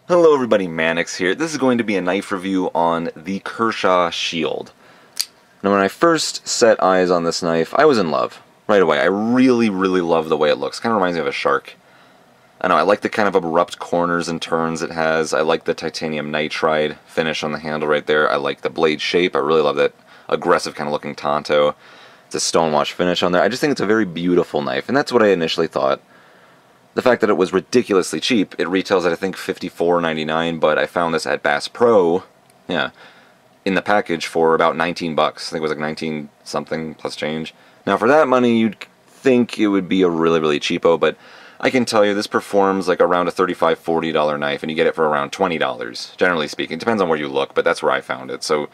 Hello everybody, Mannix here. This is going to be a knife review on the Kershaw Shield. Now when I first set eyes on this knife, I was in love right away. I really love the way it looks. Kind of reminds me of a shark. I know, I like the kind of abrupt corners and turns it has. I like the titanium nitride finish on the handle right there. I like the blade shape. I really love that aggressive kind of looking tanto. It's a stonewash finish on there. I just think it's a very beautiful knife, and that's what I initially thought. The fact that it was ridiculously cheap, it retails at I think $54.99, but I found this at Bass Pro, in the package for about 19 bucks. I think it was like 19 something plus change. Now for that money, you'd think it would be a really cheapo, but I can tell you this performs like around a $35, $40 knife, and you get it for around $20, generally speaking. It depends on where you look, but that's where I found it. So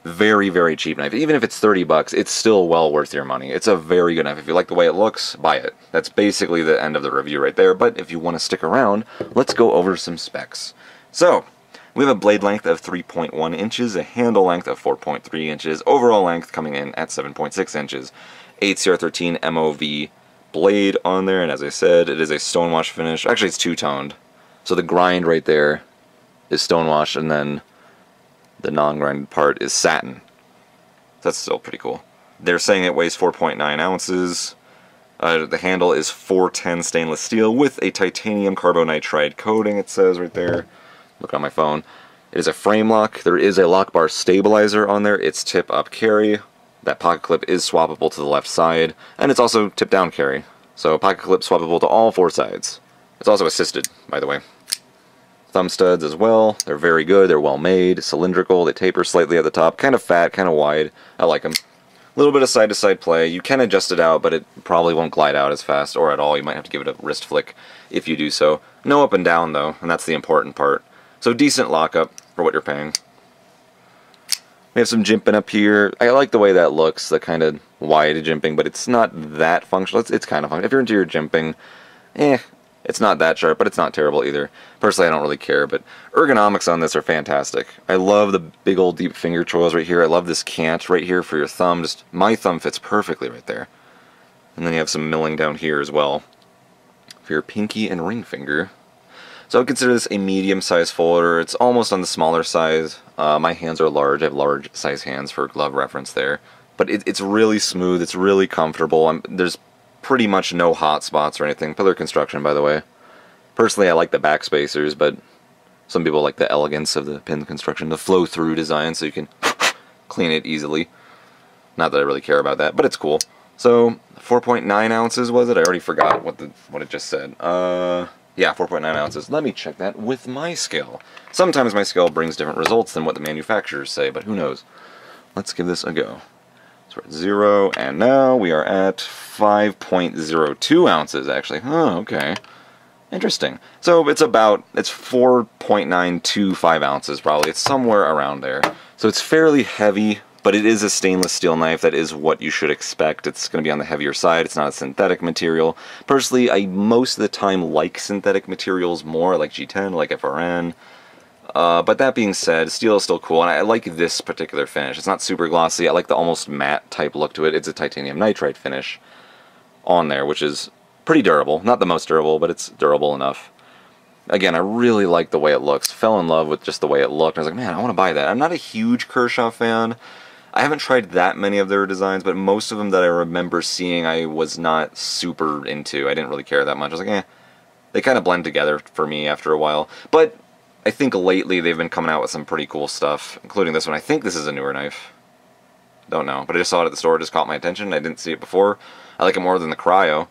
very cheap knife. Even if it's 30 bucks, it's still well worth your money. It's a very good knife. If you like the way it looks, buy it. That's basically the end of the review right there, but if you want to stick around, let's go over some specs. So, we have a blade length of 3.1 inches, a handle length of 4.3 inches, overall length coming in at 7.6 inches. 8CR13 MOV blade on there, and as I said, it is a stonewash finish. Actually, it's two-toned. So the grind right there is stonewash, and then the non-grinded part is satin. That's still pretty cool. They're saying it weighs 4.9 ounces. The handle is 410 stainless steel with a titanium carbonitride coating, it says right there. Look on my phone. It is a frame lock. There is a lock bar stabilizer on there. It's tip-up carry. That pocket clip is swappable to the left side, and it's also tip-down carry. So pocket clip swappable to all four sides. It's also assisted, by the way. Thumb studs as well. They're very good. They're well made, cylindrical. They taper slightly at the top. Kind of fat, kind of wide. I like them. A little bit of side-to-side play. You can adjust it out, but it probably won't glide out as fast or at all. You might have to give it a wrist flick if you do so. No up and down, though, and that's the important part. So decent lockup for what you're paying. We have some jimping up here. I like the way that looks, the kind of wide jimping, but it's not that functional. It's kind of functional. If you're into your jimping, it's not that sharp, but it's not terrible either. Personally, I don't really care, but ergonomics on this are fantastic. I love the big old deep finger choils right here. I love this cant right here for your thumb. Just my thumb fits perfectly right there. And then you have some milling down here as well for your pinky and ring finger. So I would consider this a medium-sized folder. It's almost on the smaller size. My hands are large. I have large size hands for glove reference there. But it's really smooth. It's really comfortable. There's pretty much no hot spots or anything. Pillar construction, by the way. Personally, I like the back spacers, but some people like the elegance of the pin construction, the flow-through design, so you can clean it easily. Not that I really care about that, but it's cool. So, 4.9 ounces was it? I already forgot what it just said. Yeah, 4.9 ounces. Let me check that with my scale. Sometimes my scale brings different results than what the manufacturers say, but who knows. Let's give this a go. So we're at 0, and now we are at 5.02 ounces, actually. Oh, okay. Interesting. So it's 4.925 ounces, probably. It's somewhere around there. So it's fairly heavy, but it is a stainless steel knife. That is what you should expect. It's going to be on the heavier side. It's not a synthetic material. Personally, I most of the time like synthetic materials more. I like G10, I like FRN. But that being said, steel is still cool, and I like this particular finish. It's not super glossy. I like the almost matte type look to it. It's a titanium nitride finish on there, which is pretty durable. Not the most durable, but it's durable enough. Again, I really like the way it looks. Fell in love with just the way it looked. I was like, man, I want to buy that. I'm not a huge Kershaw fan. I haven't tried that many of their designs, but most of them that I remember seeing I was not super into. I didn't really care that much. I was like, they kind of blend together for me after a while. But I think lately they've been coming out with some pretty cool stuff, including this one. I think this is a newer knife. Don't know, but I just saw it at the store. It just caught my attention. I didn't see it before. I like it more than the Cryo.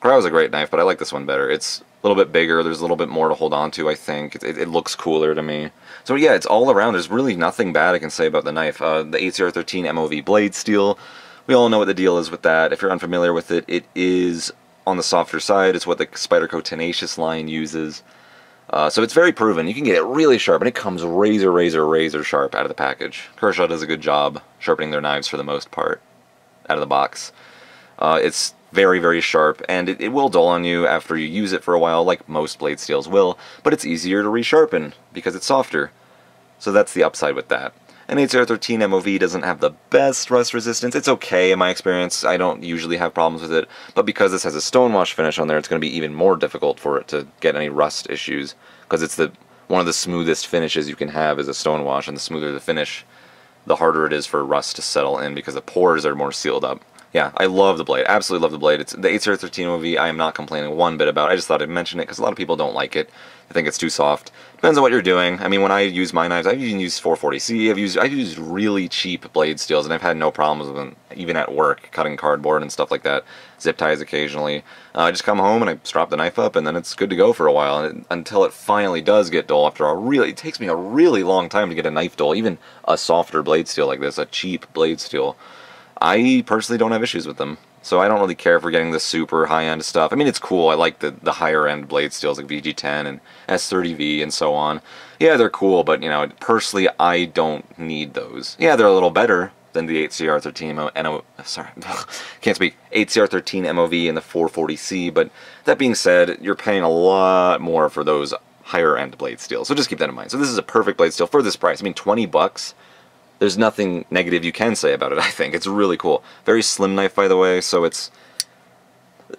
Cryo's a great knife, but I like this one better. It's a little bit bigger. There's a little bit more to hold on to, I think. It looks cooler to me. So yeah, it's all around. There's really nothing bad I can say about the knife. The 8CR13 MOV blade steel. We all know what the deal is with that. If you're unfamiliar with it, it is on the softer side. It's what the Spyderco Tenacious line uses. So it's very proven. You can get it really sharp, and it comes razor sharp out of the package. Kershaw does a good job sharpening their knives for the most part out of the box. It's very sharp, and it will dull on you after you use it for a while, like most blade steels will, but it's easier to resharpen because it's softer. So that's the upside with that. An 8CR13 MOV doesn't have the best rust resistance. It's okay in my experience. I don't usually have problems with it, but because this has a stonewash finish on there, it's going to be even more difficult for it to get any rust issues, because it's the one of the smoothest finishes you can have is a stone wash, and the smoother the finish, the harder it is for rust to settle in because the pores are more sealed up. Yeah, I love the blade. Absolutely love the blade. It's the 8CR13OV. I am not complaining one bit about. I just thought I'd mention it because a lot of people don't like it. I think it's too soft. Depends on what you're doing. I mean, when I use my knives, I've even used 440C. I've used really cheap blade steels, and I've had no problems with them, even at work, cutting cardboard and stuff like that. Zip ties occasionally. I just come home and I strap the knife up, and then it's good to go for a while, until it finally does get dull. It takes me a really long time to get a knife dull, even a softer blade steel like this, a cheap blade steel. I personally don't have issues with them, so I don't really care for getting the super high-end stuff. I mean, it's cool. I like the higher-end blade steels like VG10 and S30V and so on. Yeah, they're cool, but, you know, personally, I don't need those. Yeah, they're a little better than the 8CR13 8CR13 MOV and the 440C, but that being said, you're paying a lot more for those higher-end blade steels, so just keep that in mind. So this is a perfect blade steel for this price. I mean, 20 bucks. There's nothing negative you can say about it, I think. It's really cool. Very slim knife, by the way, so it's...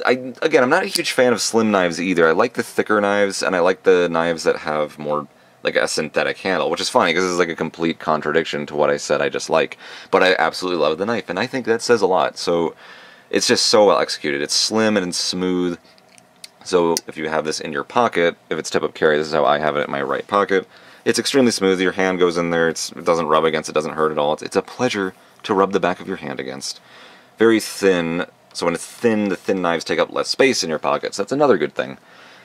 Again, I'm not a huge fan of slim knives either. I like the thicker knives, and I like the knives that have more, like, a synthetic handle, which is funny, because it's like a complete contradiction to what I said I just like. But I absolutely love the knife, and I think that says a lot. So, it's just so well executed. It's slim and smooth. So, if you have this in your pocket, if it's tip-up carry, this is how I have it in my right pocket. It's extremely smooth. Your hand goes in there. It doesn't rub against. It doesn't hurt at all. It's a pleasure to rub the back of your hand against. Very thin. So when it's thin, the thin knives take up less space in your pockets. That's another good thing.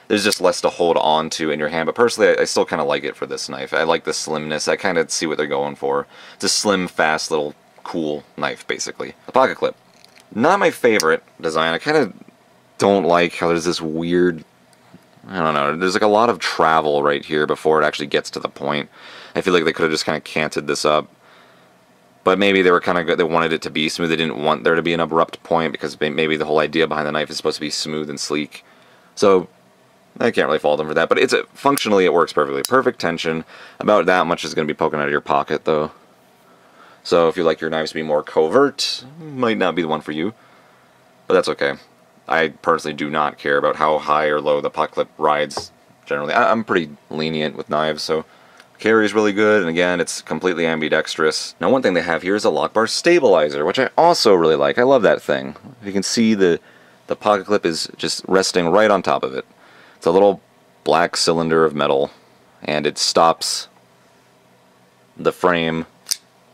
There's just less to hold on to in your hand. But personally, I still kind of like it for this knife. I like the slimness. I kind of see what they're going for. It's a slim, fast, little, cool knife, basically. The pocket clip. Not my favorite design. I kind of don't like how there's this weird... I don't know, there's like a lot of travel right here before it actually gets to the point. I feel like they could have just kind of canted this up. But maybe they were kind of good, they wanted it to be smooth, they didn't want there to be an abrupt point because maybe the whole idea behind the knife is supposed to be smooth and sleek. So, I can't really fault them for that, but functionally it works perfectly. Perfect tension, about that much is going to be poking out of your pocket though. So if you like your knives to be more covert, might not be the one for you. But that's okay. I personally do not care about how high or low the pocket clip rides, generally. I'm pretty lenient with knives, so carry is really good, and again, it's completely ambidextrous. Now, one thing they have here is a lock bar stabilizer, which I also really like. I love that thing. You can see the pocket clip is just resting right on top of it. It's a little black cylinder of metal, and it stops the frame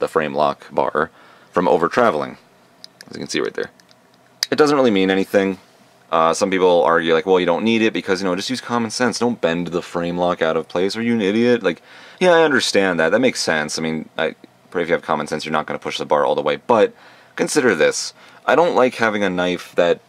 lock bar from over-traveling, as you can see right there. It doesn't really mean anything. Some people argue, like, well, you don't need it because, you know, just use common sense. Don't bend the frame lock out of place. Are you an idiot? Like, yeah, I understand that. That makes sense. I mean, if you have common sense, you're not going to push the bar all the way. But consider this. I don't like having a knife that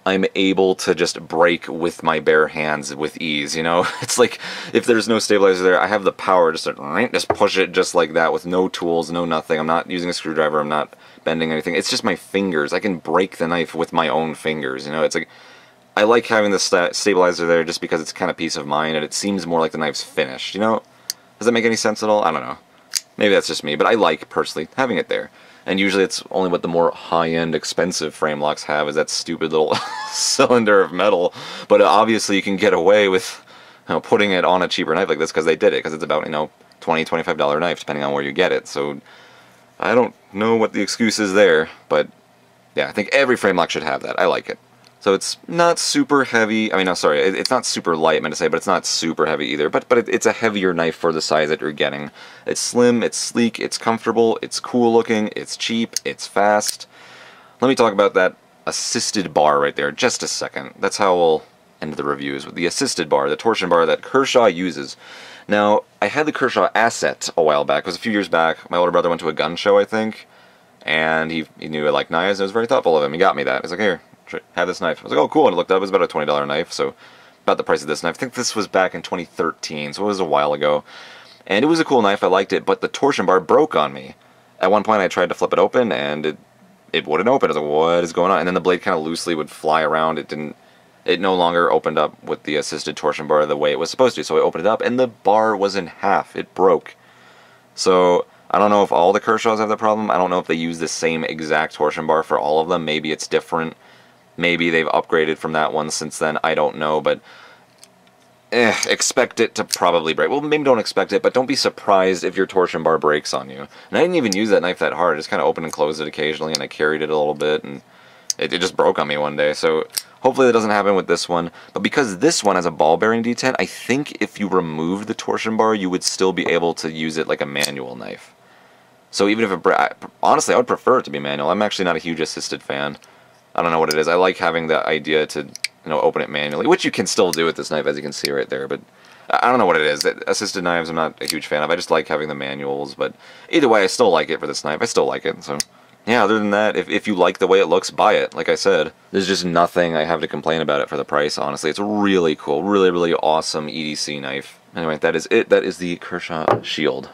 I'm able to just break with my bare hands with ease, you know? It's like, if there's no stabilizer there, I have the power just to just push it just like that with no tools, no nothing. I'm not using a screwdriver. I'm not bending anything. It's just my fingers. I can break the knife with my own fingers, you know? It's like, I like having the stabilizer there just because it's kind of peace of mind, and it seems more like the knife's finished, you know? Does that make any sense at all? I don't know. Maybe that's just me, but I like, personally, having it there. And usually it's only what the more high-end, expensive frame locks have, is that stupid little cylinder of metal. But obviously you can get away with, you know, putting it on a cheaper knife like this because they did it, because it's about, you know, $20, $25 knife, depending on where you get it. So I don't know what the excuse is there, but yeah, I think every frame lock should have that. I like it. So it's not super heavy. I mean, no, sorry, it's not super light, I meant to say, but it's not super heavy either. But it's a heavier knife for the size that you're getting. It's slim, it's sleek, it's comfortable, it's cool looking, it's cheap, it's fast. Let me talk about that assisted bar right there just a second. That's how we'll end the reviews, with the assisted bar, the torsion bar that Kershaw uses. Now, I had the Kershaw Asset a while back. It was a few years back. My older brother went to a gun show, I think, and he knew I liked knives, and it was very thoughtful of him. He got me that. He's like, here, have this knife. I was like, oh, cool. And I looked up, it was about a $20 knife, so about the price of this knife. I think this was back in 2013, so it was a while ago. And it was a cool knife, I liked it, but the torsion bar broke on me. At one point I tried to flip it open, and it wouldn't open. I was like, what is going on? And then the blade kind of loosely would fly around. It no longer opened up with the assisted torsion bar the way it was supposed to. So I opened it up, and the bar was in half. It broke. So I don't know if all the Kershaws have the problem. I don't know if they use the same exact torsion bar for all of them. Maybe it's different. Maybe they've upgraded from that one since then. I don't know, but expect it to probably break. Well, maybe don't expect it, but don't be surprised if your torsion bar breaks on you. And I didn't even use that knife that hard. I just kind of opened and closed it occasionally, and I carried it a little bit, and it just broke on me one day. So hopefully that doesn't happen with this one. But because this one has a ball bearing detent, I think if you removed the torsion bar, you would still be able to use it like a manual knife. So even if it honestly, I would prefer it to be manual. I'm actually not a huge assisted fan. I don't know what it is. I like having the idea to, open it manually, which you can still do with this knife, as you can see right there. But I don't know what it is. Assisted knives, I'm not a huge fan of. I just like having the manuals. But either way, I still like it for this knife. I still like it. So yeah, other than that, if you like the way it looks, buy it. Like I said, there's just nothing I have to complain about it for the price, honestly. It's really cool. Really, really awesome EDC knife. Anyway, that is it. That is the Kershaw Shield.